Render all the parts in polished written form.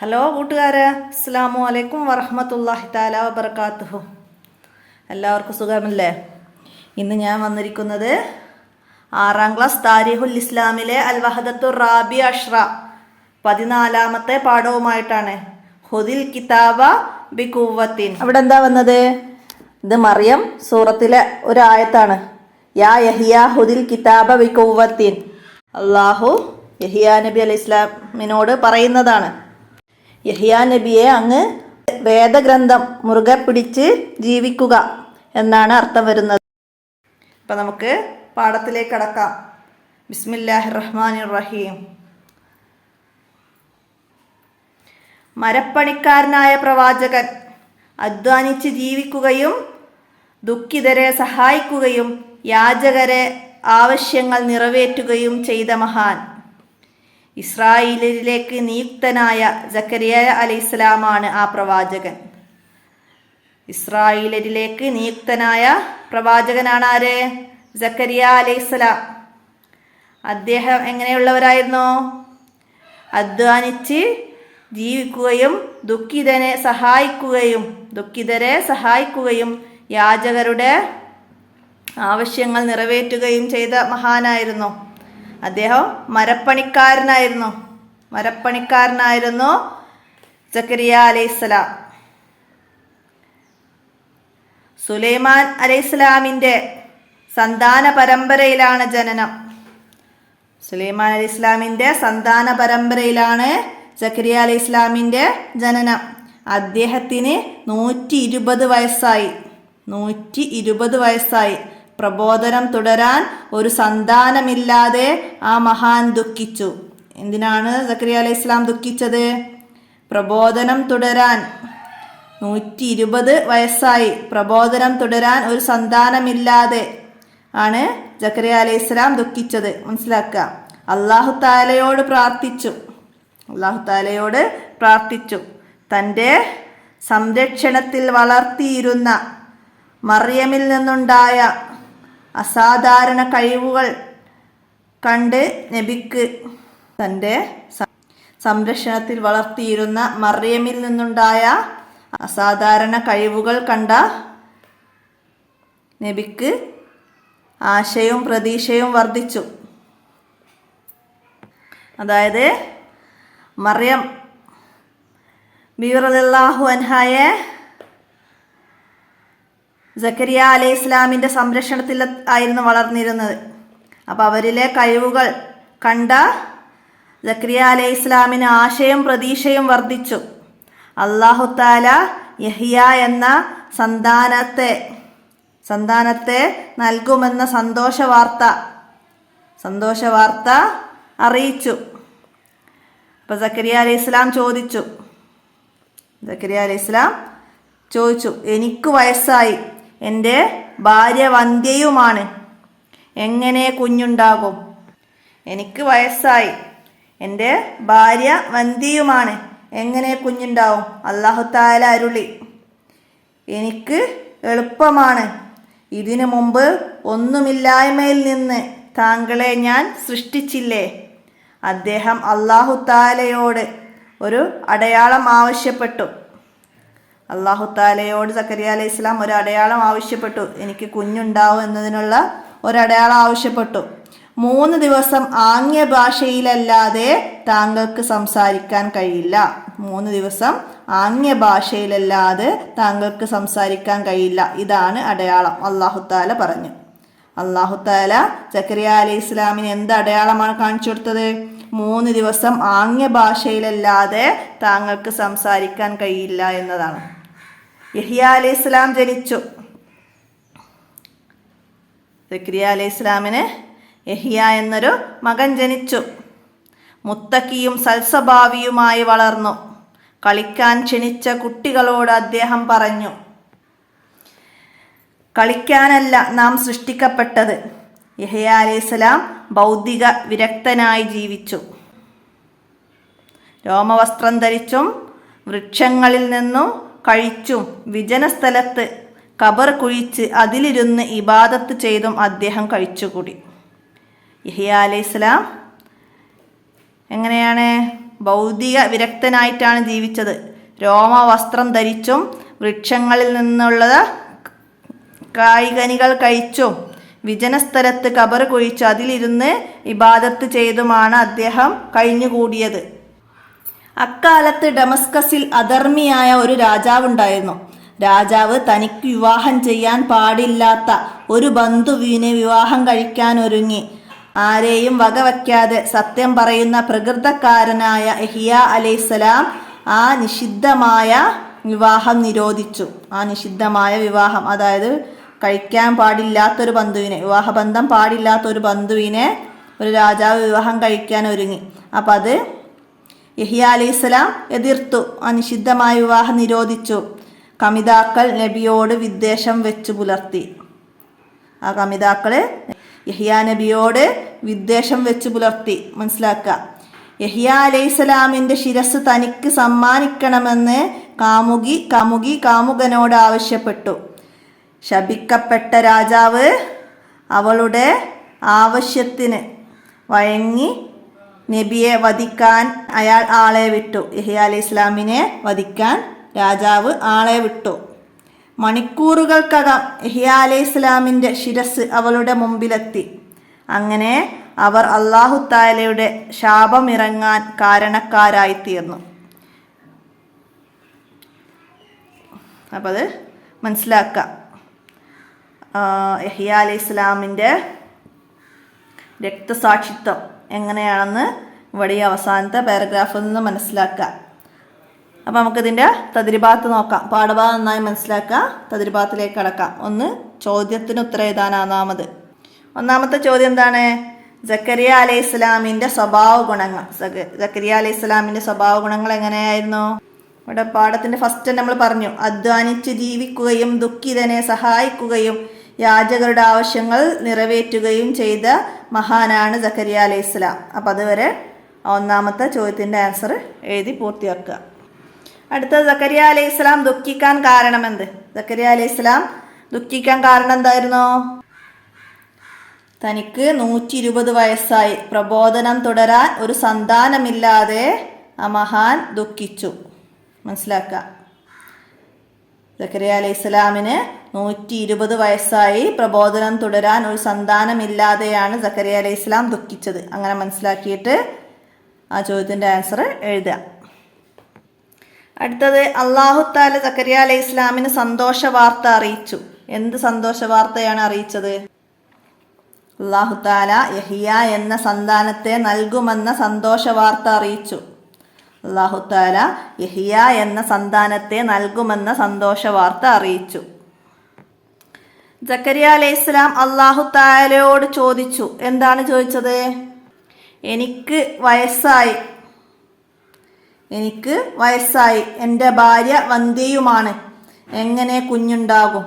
Hello കൂട്ടുകാരെ, അസ്സലാമു അലൈക്കും വറഹ്മത്തുള്ളാഹി തആല വബറകാതുഹു. എല്ലാവർക്കും സുഖമല്ലേ? ഇന്ന് ഞാൻ വന്നിരിക്കുന്നത് 6ാം ക്ലാസ് താരീഖുൽ ഇസ്ലാമിലെ അൽ വഹദത്തുർ റാബിഅ അഷ്റ 14ാമത്തെ പാഠവുമായിട്ടാണ്. ഹുദിൽ കിതാബ ബിഖുവ്വത്തിൻ. അവിടെ എന്താ വന്നത്? ഇത് മറിയം സൂറത്തിലെ ഒരു ആയത്താണ്. യാ യഹ്യ ഹുദിൽ കിതാബ ബിഖുവ്വത്തിൻ. അല്ലാഹു യഹ്യ നബി അലൈഹി ഇസ്ലാമിനോട് പറയുന്നതാണ്, യഹ്യ നബിയെ അങ്ങ് വേദഗ്രന്ഥം മുറുകെ പിടിച്ച് ജീവിക്കുക എന്നാണ് അർത്ഥം വരുന്നത്. അപ്പം നമുക്ക് പാഠത്തിലേക്ക് കടക്കാം. ബിസ്മില്ലാഹിർ റഹ്മാനിർ റഹീം. മരപ്പണിക്കാരനായ പ്രവാചകൻ അധ്വാനിച്ച് ജീവിക്കുകയും ദുഃഖിതരെ സഹായിക്കുകയും യാചകരെ ആവശ്യങ്ങൾ നിറവേറ്റുകയും ചെയ്ത മഹാൻ. ഇസ്രായേലിലേക്ക് നിയുക്തനായ സക്കരിയ അലൈഹിസ്സലാമാണ് ആ പ്രവാചകൻ. ഇസ്രായേലിലേക്ക് നിയുക്തനായ പ്രവാചകനാണ് ആര്? സക്കരിയ അലൈഹിസ്സലാം. അദ്ദേഹം എങ്ങനെയുള്ളവരായിരുന്നു? അധ്വാനിച്ച് ജീവിക്കുകയും ദുഃഖിതരെ സഹായിക്കുകയും യാചകരുടെ ആവശ്യങ്ങൾ നിറവേറ്റുകയും ചെയ്ത മഹാനായിരുന്നു. അദ്ദേഹം മരപ്പണിക്കാരനായിരുന്നു സക്കരിയ അലൈഹിസ്സലാം. സുലൈമാൻ അലൈഹിസ്സലാമിൻ്റെ സന്താന പരമ്പരയിലാണ് ജനനം. സുലൈമാൻ അലൈഹിസ്സലാമിൻ്റെ സന്താന പരമ്പരയിലാണ് സക്കരിയ അലൈഹിസ്സലാമിൻ്റെ ജനനം. അദ്ദേഹത്തിന് 120 വയസ്സായി. പ്രബോധനം തുടരാൻ ഒരു സന്താനമില്ലാതെ ആ മഹാൻ ദുഃഖിച്ചു. എന്തിനാണ് സക്കരിയ അലൈഹിസ്സലാം ദുഃഖിച്ചത്? പ്രബോധനം തുടരാൻ 120 വയസ്സായി. പ്രബോധനം തുടരാൻ ഒരു സന്താനമില്ലാതെ ആണ് സക്കരിയ അലൈഹിസ്സലാം ദുഃഖിച്ചത്. മനസ്സിലാക്കുക. അല്ലാഹു തആലയോട് പ്രാർത്ഥിച്ചു. തൻ്റെ സംരക്ഷണത്തിൽ വളർത്തിയിരുന്ന മറിയമിൽ നിന്നുണ്ടായ അസാധാരണ കഴിവുകൾ കണ്ട് നബിക്ക് ആശയും പ്രതീക്ഷയും വർദ്ധിച്ചു. അതായത് മറിയം ബിവി റളിയല്ലാഹു അൻഹയെ സക്കരിയ അലൈഹി ഇസ്ലാമിൻ്റെ സംരക്ഷണത്തിൽ ആയിരുന്നു വളർന്നിരുന്നത്. അപ്പോൾ അവരിലെ കഴിവുകൾ കണ്ട സക്കരിയ അലൈഹി ഇസ്ലാമിന് ആശയും പ്രതീക്ഷയും വർദ്ധിച്ചു. അല്ലാഹു തആല യഹ്യ എന്ന സന്താനത്തെ നൽകുമെന്ന സന്തോഷവാർത്ത അറിയിച്ചു. അപ്പോൾ സക്കരിയ അലൈഹി ഇസ്ലാം ചോദിച്ചു, എനിക്ക് വയസ്സായി, എൻ്റെ ഭാര്യ വന്ധ്യയുമാണ്, എങ്ങനെ കുഞ്ഞുണ്ടാകും? എനിക്ക് വയസ്സായി, എൻ്റെ ഭാര്യ വന്ധ്യയുമാണ്, എങ്ങനെ കുഞ്ഞുണ്ടാവും? അല്ലാഹു തആല അരുളി, എനിക്ക് എളുപ്പമാണ്. ഇതിനു മുമ്പ് ഒന്നുമില്ലായ്മയിൽ നിന്ന് താങ്കളെ ഞാൻ സൃഷ്ടിച്ചില്ലേ? അദ്ദേഹം അല്ലാഹു തആലയോട് ഒരു അടയാളം ആവശ്യപ്പെട്ടു. സക്കരിയ അലൈഹി ഇസ്ലാം ഒരു അടയാളം ആവശ്യപ്പെട്ടു. എനിക്ക് കുഞ്ഞുണ്ടാവും എന്നതിനുള്ള ഒരടയാളം ആവശ്യപ്പെട്ടു. 3 ദിവസം ആംഗ്യ ഭാഷയിലല്ലാതെ താങ്കൾക്ക് സംസാരിക്കാൻ കഴിയില്ല. 3 ദിവസം ആംഗ്യ ഭാഷയിലല്ലാതെ താങ്കൾക്ക് സംസാരിക്കാൻ കഴിയില്ല. ഇതാണ് അടയാളം. അല്ലാഹു തആല പറഞ്ഞു. അല്ലാഹു തആല സക്കരിയ അലൈഹി ഇസ്ലാമിന് എന്ത് അടയാളമാണ് കാണിച്ചു കൊടുത്തത്? 3 ദിവസം ആംഗ്യ ഭാഷയിലല്ലാതെ താങ്കൾക്ക് സംസാരിക്കാൻ കഴിയില്ല എന്നതാണ്. യഹ്യ അലൈഹി ഇസ്ലാം ജനിച്ചു. സക്കരിയ അലൈഹി ഇസ്ലാമിന് യഹ്യ എന്നൊരു മകൻ ജനിച്ചു. മുത്തക്കിയും സൽസ്വഭാവിയുമായി വളർന്നു. കളിക്കാൻ ക്ഷണിച്ച കുട്ടികളോട് അദ്ദേഹം പറഞ്ഞു, കളിക്കാനല്ല നാം സൃഷ്ടിക്കപ്പെട്ടത്. യഹ്യ അലൈഹിസ്സലാം ബൗദ്ധിക വിരക്തനായി ജീവിച്ചു. രോമവസ്ത്രം ധരിച്ചും വൃക്ഷങ്ങളിൽ നിന്നും കഴിച്ചും വിജനസ്ഥലത്ത് ഖബർ കുഴിച്ച് അതിലിരുന്ന് ഇബാദത്ത് ചെയ്തും അദ്ദേഹം കഴിച്ചുകൂടി. യഹ്യ അലൈഹിസ്സലാം എങ്ങനെയാണ് ഭൗതിക വിരക്തനായിട്ടാണ് ജീവിച്ചത്. രോമവസ്ത്രം ധരിച്ചും വൃക്ഷങ്ങളിൽ നിന്നുള്ള കായ്കനികൾ കഴിച്ചും വിജനസ്ഥലത്ത് കബർ കുഴിച്ചു അതിലിരുന്ന് ഇബാദത്ത് ചെയ്തുമാണ് അദ്ദേഹം കഴിഞ്ഞുകൂടിയത്. അക്കാലത്ത് ഡമസ്കസിൽ അധർമ്മിയായ ഒരു രാജാവുണ്ടായിരുന്നു. രാജാവ് തനിക്ക് വിവാഹം ചെയ്യാൻ പാടില്ലാത്ത ഒരു ബന്ധുവിനെ വിവാഹം കഴിക്കാൻ ഒരുങ്ങി. ആരെയും വകവയ്ക്കാതെ സത്യം പറയുന്ന പ്രകൃതക്കാരനായ യഹിയ അലൈഹിസ്സലാം ആ നിഷിദ്ധമായ വിവാഹം നിരോധിച്ചു. ആ നിഷിദ്ധമായ വിവാഹം, അതായത് കഴിക്കാൻ പാടില്ലാത്തൊരു ബന്ധുവിനെ, വിവാഹബന്ധം പാടില്ലാത്തൊരു ബന്ധുവിനെ ഒരു രാജാവ് വിവാഹം കഴിക്കാൻ ഒരുങ്ങി. അപ്പം അത് യഹിയ അലൈഹിസ്സലാം എതിർത്തു. ആ നിഷിദ്ധമായ വിവാഹം നിരോധിച്ചു. കമിതാക്കൾ നബിയോട് വിദ്വേഷം വെച്ചു പുലർത്തി. ആ കമിതാക്കള് യഹിയ നബിയോട് വിദ്വേഷം വെച്ചു പുലർത്തി. മനസ്സിലാക്കുക. യഹിയ അലൈഹിസ്സലാമിന്റെ ശിരസ് തനിക്ക് സമ്മാനിക്കണമെന്ന് കാമുകനോട് ആവശ്യപ്പെട്ടു. ശപിക്കപ്പെട്ട രാജാവ് അവളുടെ ആവശ്യത്തിന് വഴങ്ങി നബിയെ വധിക്കാൻ അയാൾ ആളെ വിട്ടു. യഹിയ അലൈഹിസ്സലാമിനെ വധിക്കാൻ രാജാവ് ആളെ വിട്ടു. മണിക്കൂറുകൾക്കകം യഹിയ അലൈഹിസ്സലാമിന്റെ ശിരസ് അവളുടെ മുമ്പിലെത്തി. അങ്ങനെ അവർ അല്ലാഹു തആലയുടെ ശാപമിറങ്ങാൻ കാരണക്കാരായിത്തീർന്നു. അപ്പം അത് മനസ്സിലാക്കുക. യഹിയ അലൈഹിസ്സലാമിൻ്റെ രക്തസാക്ഷിത്വം എങ്ങനെയാണെന്ന് ഇവിടെ ഈ അവസാനത്തെ പാരഗ്രാഫിൽ നിന്ന് മനസ്സിലാക്കുക. അപ്പം നമുക്കിതിൻ്റെ തദ്രിബാത്ത് നോക്കാം. പാഠഭാഗം നന്നായി മനസ്സിലാക്കുക. തദ്രിബാത്തിലേക്ക് കടക്കാം. ഒന്ന്, ചോദ്യത്തിന് ഉത്തരം എഴുതാനാണ്. ഒന്നാമത്തെ ചോദ്യം എന്താണ്? സക്കരിയ അലൈഹിസ്സലാമിൻ്റെ സ്വഭാവ ഗുണങ്ങൾ. സക്കരിയ അലൈഹിസ്സലാമിൻ്റെ സ്വഭാവ ഗുണങ്ങൾ എങ്ങനെയായിരുന്നു? ഇവിടെ പാഠത്തിൻ്റെ ഫസ്റ്റ് നമ്മൾ പറഞ്ഞു, അധ്വാനിച്ച് ജീവിക്കുകയും ദുഃഖിതനെ സഹായിക്കുകയും യാചകരുടെ ആവശ്യങ്ങൾ നിറവേറ്റുകയും ചെയ്ത മഹാനാണ് സക്കരിയ അലൈഹിസ്സലാം. അപ്പം അതുവരെ ഒന്നാമത്തെ ചോദ്യത്തിൻ്റെ ആൻസർ എഴുതി പൂർത്തിയാക്കുക. അടുത്തത്, സക്കരിയ അലൈഹിസ്സലാം ദുഃഖിക്കാൻ കാരണം എന്ത്? സക്കരിയ അലൈഹിസ്സലാം ദുഃഖിക്കാൻ കാരണം എന്തായിരുന്നു? തനിക്ക് 120 വയസ്സായി, പ്രബോധനം തുടരാൻ ഒരു സന്താനമില്ലാതെ ആ മഹാൻ ദുഃഖിച്ചു. മനസ്സിലാക്കുക. സക്കരിയ അലൈഹിസ്സലാമിന് 120 വയസ്സായി, പ്രബോധനം തുടരാൻ ഒരു സന്താനമില്ലാതെയാണ് സക്കരിയ അലൈഹിസ്സലാം ദുഃഖിച്ചത്. അങ്ങനെ മനസ്സിലാക്കിയിട്ട് ആ ചോദ്യത്തിൻ്റെ ആൻസർ എഴുതുക. അടുത്തത്, അല്ലാഹു തആല സക്കരിയ അലൈഹിസ്സലാമിന് സന്തോഷ വാർത്ത അറിയിച്ചു. എന്ത് സന്തോഷ വാർത്തയാണ് അറിയിച്ചത്? അല്ലാഹു തആല യഹിയ എന്ന സന്താനത്തെ നൽകുമെന്ന സന്തോഷ വാർത്ത അറിയിച്ചു. അല്ലാഹു തആല യഹിയ എന്ന സന്താനത്തെ നൽകുമെന്ന സന്തോഷ വാർത്ത അറിയിച്ചു. സക്കരിയ അലൈഹിസ്സലാം അല്ലാഹു തആലയോട് ചോദിച്ചു. എന്താണ് ചോദിച്ചത്? എനിക്ക് വയസ്സായി, എൻ്റെ ഭാര്യ വന്ധ്യയുമാണ്, എങ്ങനെ കുഞ്ഞുണ്ടാകും?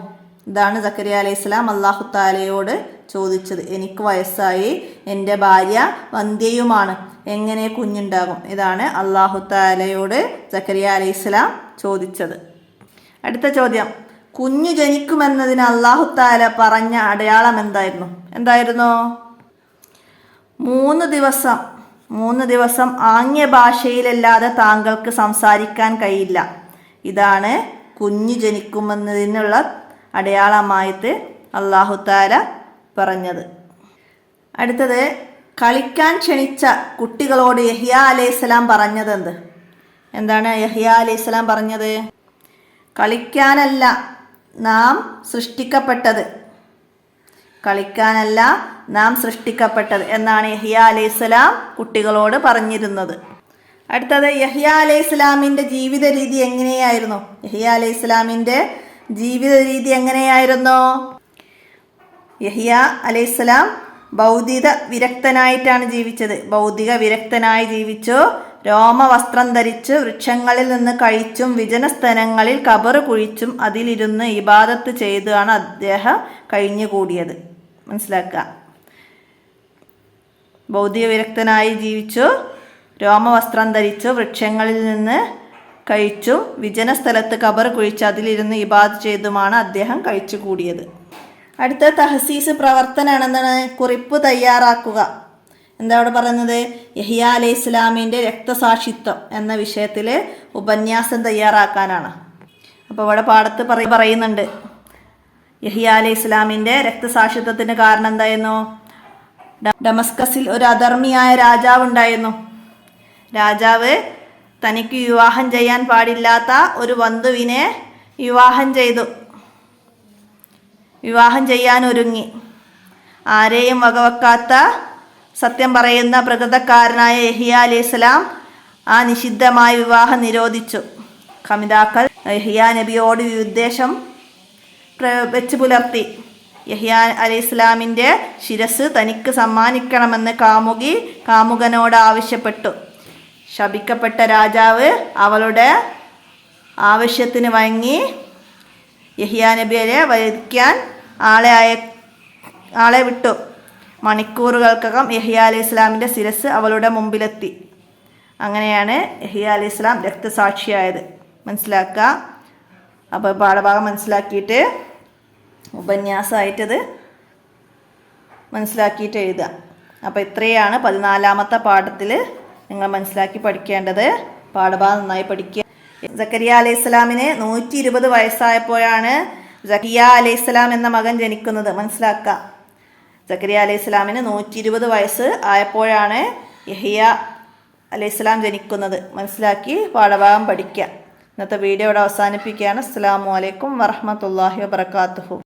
ഇതാണ് സക്കരിയ അലൈഹിസ്സലാം അല്ലാഹു തആലയോട് ചോദിച്ചത്. എനിക്ക് വയസ്സായി, എൻ്റെ ഭാര്യ വന്ധ്യയുമാണ്, എങ്ങനെ കുഞ്ഞുണ്ടാകും? ഇതാണ് അല്ലാഹു തആലയോട് സക്കരിയ അലൈഹിസ്സലാം ചോദിച്ചത്. അടുത്ത ചോദ്യം, കുഞ്ഞു ജനിക്കുമെന്നതിന് അല്ലാഹു തആല പറഞ്ഞ അടയാളം എന്തായിരുന്നു? 3 ദിവസം ആംഗ്യ ഭാഷയിലല്ലാതെ താങ്കൾക്ക് സംസാരിക്കാൻ കഴിയില്ല. ഇതാണ് കുഞ്ഞു ജനിക്കുമെന്നതിനുള്ള അടയാളമായിട്ട് അല്ലാഹു തആല പറഞ്ഞത്. അടുത്തത്, കളിക്കാൻ ക്ഷണിച്ച കുട്ടികളോട് യഹിയ അലൈഹിസ്സലാം പറഞ്ഞത് എന്താണ് യഹിയ അലൈഹിസ്സലാം പറഞ്ഞത്? കളിക്കാനല്ല നാം സൃഷ്ടിക്കപ്പെട്ടത് എന്നാണ് യഹിയ അലൈഹിസ്സലാം കുട്ടികളോട് പറഞ്ഞിരുന്നത്. അടുത്തത്, യഹിയ അലൈഹിസ്സലാമിൻ്റെ ജീവിത രീതി എങ്ങനെയായിരുന്നു? യഹിയ അലൈഹിസ്സലാമിൻ്റെ ജീവിത രീതി എങ്ങനെയായിരുന്നു? യഹിയ അലൈഹിസ്സലാം ഭൗതിക വിരക്തനായിട്ടാണ് ജീവിച്ചത്. ഭൗതിക വിരക്തനായി ജീവിച്ചു. രോമവസ്ത്രം ധരിച്ചു വൃക്ഷങ്ങളിൽ നിന്ന് കഴിച്ചും വിജനസ്ഥലങ്ങളിൽ കബറ് കുഴിച്ചും അതിലിരുന്ന് ഇബാദത്ത് ചെയ്താണ് അദ്ദേഹം കഴിഞ്ഞുകൂടിയത്. മനസ്സിലാക്കുക. ഭൗതിക വിരക്തനായി ജീവിച്ചു, രോമവസ്ത്രം ധരിച്ചു വൃക്ഷങ്ങളിൽ നിന്ന് കഴിച്ചും വിജനസ്ഥലത്ത് കബർ കുഴിച്ച് അതിലിരുന്ന് ഇബാദത്ത് ചെയ്തുമാണ് അദ്ദേഹം കഴിച്ചുകൂടിയത്. അടുത്ത തഹസീസ് പ്രവർത്തനമാണ്. എന്താണ്? കുറിപ്പ് തയ്യാറാക്കുക. എന്താ അവിടെ പറയുന്നത്? യഹ്യ അലൈഹി ഇസ്ലാമിൻ്റെ രക്തസാക്ഷിത്വം എന്ന വിഷയത്തിൽ ഉപന്യാസം തയ്യാറാക്കാനാണ്. അപ്പോൾ ഇവിടെ പാഠത്ത് പറയുന്നുണ്ട് യഹ്യ അലൈഹി ഇസ്ലാമിൻ്റെ രക്തസാക്ഷിത്വത്തിന് കാരണം എന്തായിരുന്നു? ഡമസ്കസിൽ ഒരു അധർമ്മിയായ രാജാവ് ഉണ്ടായിരുന്നു. രാജാവ് തനിക്ക് വിവാഹം ചെയ്യാൻ പാടില്ലാത്ത ഒരു വധുവിനെ വിവാഹം ചെയ്യാൻ ഒരുങ്ങി. ആരെയും വകവെക്കാത്ത സത്യം പറയുന്ന പ്രകൃതക്കാരനായ യഹ്യ അലൈഹി ഇസ്ലാം ആ നിഷിദ്ധമായ വിവാഹം നിരോധിച്ചു. ഖമിതാക്കൾ യഹ്യ നബിയോട് വിദ്വേഷം വെച്ച് പുലർത്തി. യഹ്യ അലൈഹി ഇസ്ലാമിൻ്റെ ശിരസ് തനിക്ക് സമ്മാനിക്കണമെന്ന് കാമുകനോട് ആവശ്യപ്പെട്ടു. ശപിക്കപ്പെട്ട രാജാവ് അവളുടെ ആവശ്യത്തിന് വഴങ്ങി യഹ്യ നബിയെ വധിക്കാൻ ആളെ വിട്ടു. മണിക്കൂറുകൾക്കകം യഹ്യ അലൈഹി ഇസ്ലാമിൻ്റെ ശിരസ് അവളുടെ മുമ്പിലെത്തി. അങ്ങനെയാണ് യഹ്യ അലൈഹി ഇസ്ലാം രക്തസാക്ഷിയായത്. മനസ്സിലാക്കുക. അപ്പോൾ പാഠഭാഗം മനസ്സിലാക്കിയിട്ട് ഉപന്യാസമായിട്ടത് മനസ്സിലാക്കിയിട്ട് എഴുതുക. അപ്പോൾ ഇത്രയാണ് 14ാമത്തെ പാഠത്തിൽ നിങ്ങൾ മനസ്സിലാക്കി പഠിക്കേണ്ടത്. പാഠഭാഗം നന്നായി പഠിക്കുക. സക്കരിയ അലൈഹി ഇസ്ലാമിന് 120 വയസ്സായപ്പോഴാണ് സക്കരിയ അലൈഹി ഇസ്ലാം എന്ന മകൻ ജനിക്കുന്നത്. മനസ്സിലാക്കുക. സക്കരിയ അലൈഹി ഇസ്ലാമിന് 120 വയസ്സ് ആയപ്പോഴാണ് യഹ്യ അലൈഹി ഇസ്ലാം ജനിക്കുന്നത്. മനസ്സിലാക്കി പാഠഭാഗം പഠിക്കുക. ഇന്നത്തെ വീഡിയോ ഇവിടെ അവസാനിപ്പിക്കുകയാണ്. അസ്സലാമു അലൈക്കും വറഹ്മത്തുള്ളാഹി വബറകാതുഹു.